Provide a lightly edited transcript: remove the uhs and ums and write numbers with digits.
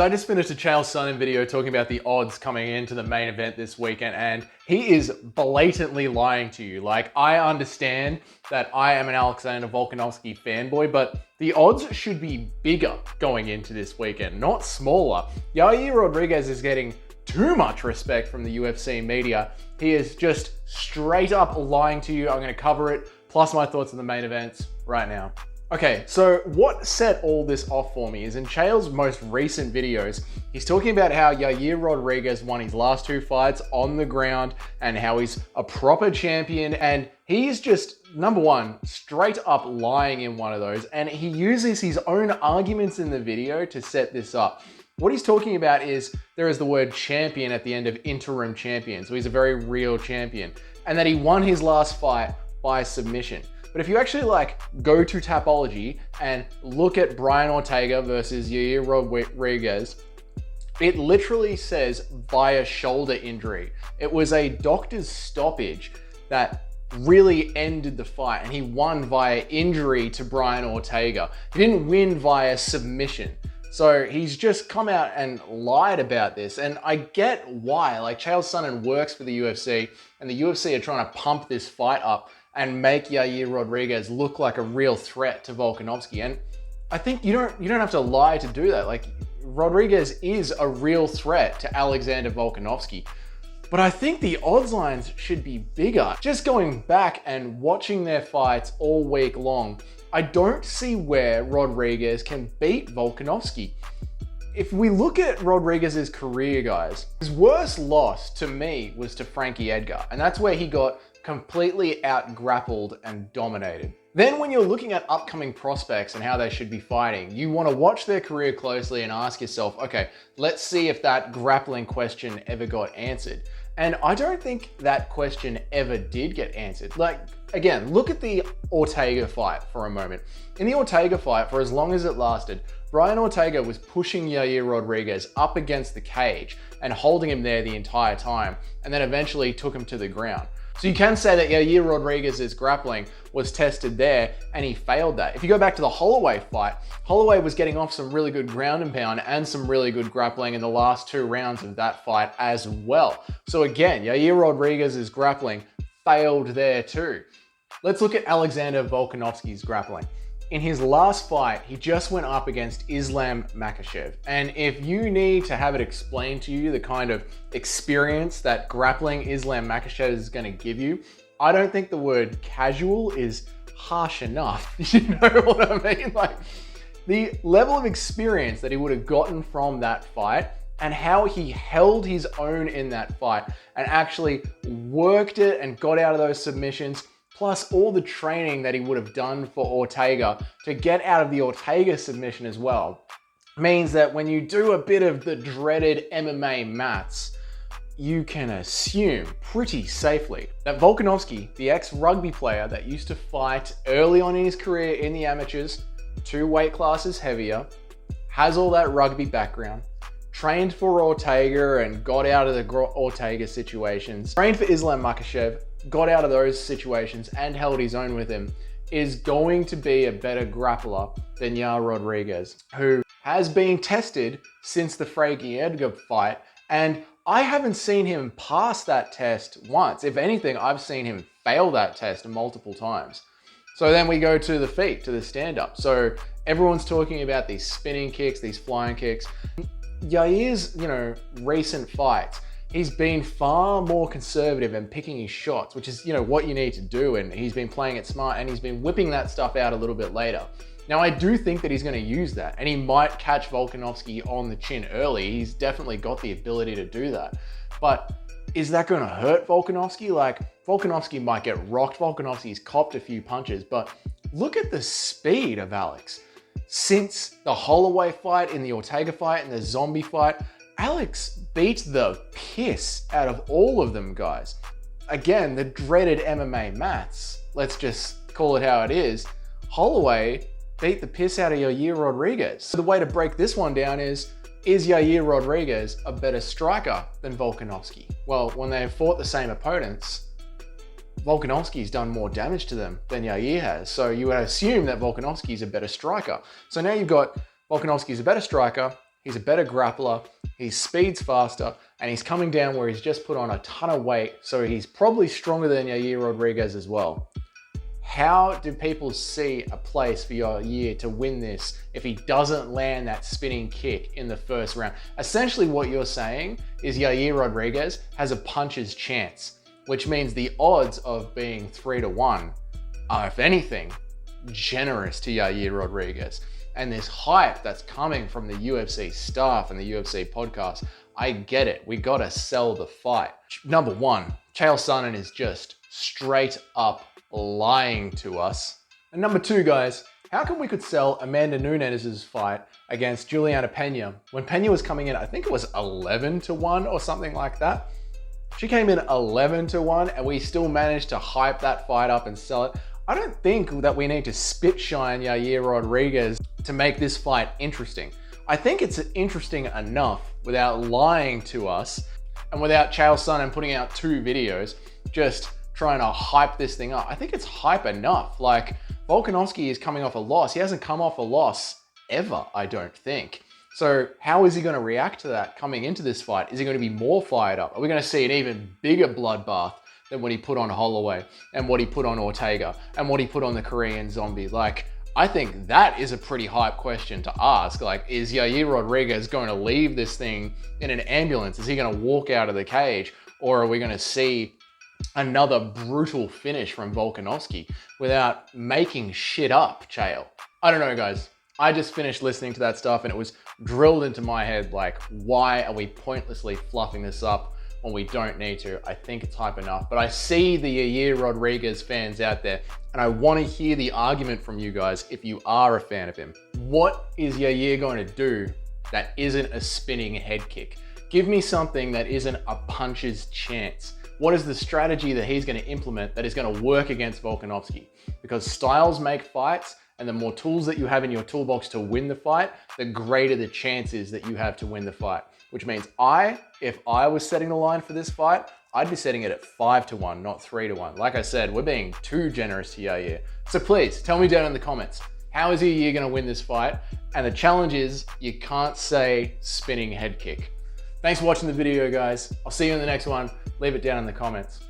I just finished a Chael Sonnen video talking about the odds coming into the main event this weekend, and he is blatantly lying to you. Like, I understand that I am an Alexander Volkanovski fanboy, but the odds should be bigger going into this weekend, not smaller. Yair Rodriguez is getting too much respect from the UFC media. He is just straight up lying to you. I'm going to cover it, plus my thoughts on the main events right now. Okay, so what set all this off for me is in Chael's most recent videos, he's talking about how Yair Rodriguez won his last 2 fights on the ground and how he's a proper champion, and he's just, number one, straight up lying in one of those, and he uses his own arguments in the video to set this up. What he's talking about is there is the word champion at the end of interim champion, so he's a very real champion, and that he won his last fight by submission. But if you actually go to Tapology and look at Brian Ortega versus Yair Rodriguez, it literally says via shoulder injury. It was a doctor's stoppage that really ended the fight, and he won via injury to Brian Ortega. He didn't win via submission. So he's just come out and lied about this, and I get why. Like, Chael Sonnen works for the UFC, and the UFC are trying to pump this fight up and make Yair Rodriguez look like a real threat to Volkanovski. And I think you don't have to lie to do that. Like, Rodriguez is a real threat to Alexander Volkanovski. But I think the odds lines should be bigger. Just going back and watching their fights all week long, I don't see where Rodriguez can beat Volkanovski. If we look at Rodriguez's career, guys, his worst loss to me was to Frankie Edgar, and that's where he got completely out-grappled and dominated. Then when you're looking at upcoming prospects and how they should be fighting, you want to watch their career closely and ask yourself, okay, let's see if that grappling question ever got answered. And I don't think that question ever did get answered. Like, again, look at the Ortega fight for a moment. In the Ortega fight, for as long as it lasted, Brian Ortega was pushing Yair Rodriguez up against the cage and holding him there the entire time, and then eventually took him to the ground. So you can say that Yair Rodriguez's grappling was tested there, and he failed that. If you go back to the Holloway fight, Holloway was getting off some really good ground and pound and some really good grappling in the last 2 rounds of that fight as well. So again, Yair Rodriguez's grappling failed there too. Let's look at Alexander Volkanovski's grappling. In his last fight, he just went up against Islam Makhachev. And if you need to have it explained to you the kind of experience that grappling Islam Makhachev is going to give you, I don't think the word casual is harsh enough. You know what I mean? Like, the level of experience that he would have gotten from that fight and how he held his own in that fight and actually worked it and got out of those submissions, plus all the training that he would have done for Ortega to get out of the Ortega submission as well, means that when you do a bit of the dreaded MMA maths, you can assume pretty safely that Volkanovski, the ex-rugby player that used to fight early on in his career in the amateurs, 2 weight classes heavier, has all that rugby background, trained for Ortega and got out of the Ortega situations, trained for Islam Makhachev, got out of those situations and held his own with him, is going to be a better grappler than Yair Rodriguez, who has been tested since the Frankie Edgar fight, and I haven't seen him pass that test once. If anything, I've seen him fail that test multiple times. So then we go to the feet, to the stand-up. So everyone's talking about these spinning kicks, these flying kicks. Yair's, recent fights, he's been far more conservative and picking his shots, which is, what you need to do. And he's been playing it smart, and he's been whipping that stuff out a little bit later. Now, I do think that he's going to use that, and he might catch Volkanovski on the chin early. He's definitely got the ability to do that. But is that going to hurt Volkanovski? Like, Volkanovski might get rocked. Volkanovski's copped a few punches, but look at the speed of Alex. Since the Holloway fight, in the Ortega fight, and the Zombie fight, Alex beat the piss out of all of them, guys. Again, the dreaded MMA maths. Let's just call it how it is. Holloway beat the piss out of Yair Rodriguez. So the way to break this one down is Yair Rodriguez a better striker than Volkanovski? Well, when they have fought the same opponents, Volkanovski's done more damage to them than Yair has. So you would assume that Volkanovski's a better striker. So now you've got Volkanovski's a better striker, He's a better grappler, he speeds faster, and he's coming down where he's just put on a ton of weight, so he's probably stronger than Yair Rodriguez as well. How do people see a place for Yair to win this if he doesn't land that spinning kick in the first round? Essentially what you're saying is Yair Rodriguez has a puncher's chance, which means the odds of being 3-1 are, if anything, generous to Yair Rodriguez. And this hype that's coming from the UFC staff and the UFC podcast, I get it. We gotta sell the fight. Number one, Chael Sonnen is just straight up lying to us. And number two, guys, how come we could sell Amanda Nunes's fight against Juliana Pena when Pena was coming in, I think it was 11-1 or something like that. She came in 11-1 and we still managed to hype that fight up and sell it. I don't think that we need to spit shine Yair Rodriguez to make this fight interesting. I think it's interesting enough without lying to us and without Chael Sonnen putting out 2 videos, just trying to hype this thing up. I think it's hype enough. Like, Volkanovski is coming off a loss. He hasn't come off a loss ever, I don't think. So how is he going to react to that coming into this fight? Is he going to be more fired up? Are we going to see an even bigger bloodbath than what he put on Holloway and what he put on Ortega and what he put on the Korean Zombie? Like, I think that is a pretty hype question to ask. Like, is Yair Rodriguez going to leave this thing in an ambulance? Is he going to walk out of the cage? Or are we going to see another brutal finish from Volkanovski without making shit up, Chael? I don't know, guys. I just finished listening to that stuff and it was drilled into my head, like, why are we pointlessly fluffing this up when we don't need to? I think it's hype enough, but I see the Yair Rodriguez fans out there and I want to hear the argument from you guys if you are a fan of him. What is Yair going to do that isn't a spinning head kick? Give me something that isn't a puncher's chance. What is the strategy that he's going to implement that is going to work against Volkanovski? Because styles make fights, and the more tools that you have in your toolbox to win the fight, the greater the chances that you have to win the fight. Which means if I was setting the line for this fight, I'd be setting it at 5-1, not 3-1. Like I said, we're being too generous to Yair. So please, tell me down in the comments, how is Yair going to win this fight? And the challenge is, you can't say spinning head kick. Thanks for watching the video, guys. I'll see you in the next one. Leave it down in the comments.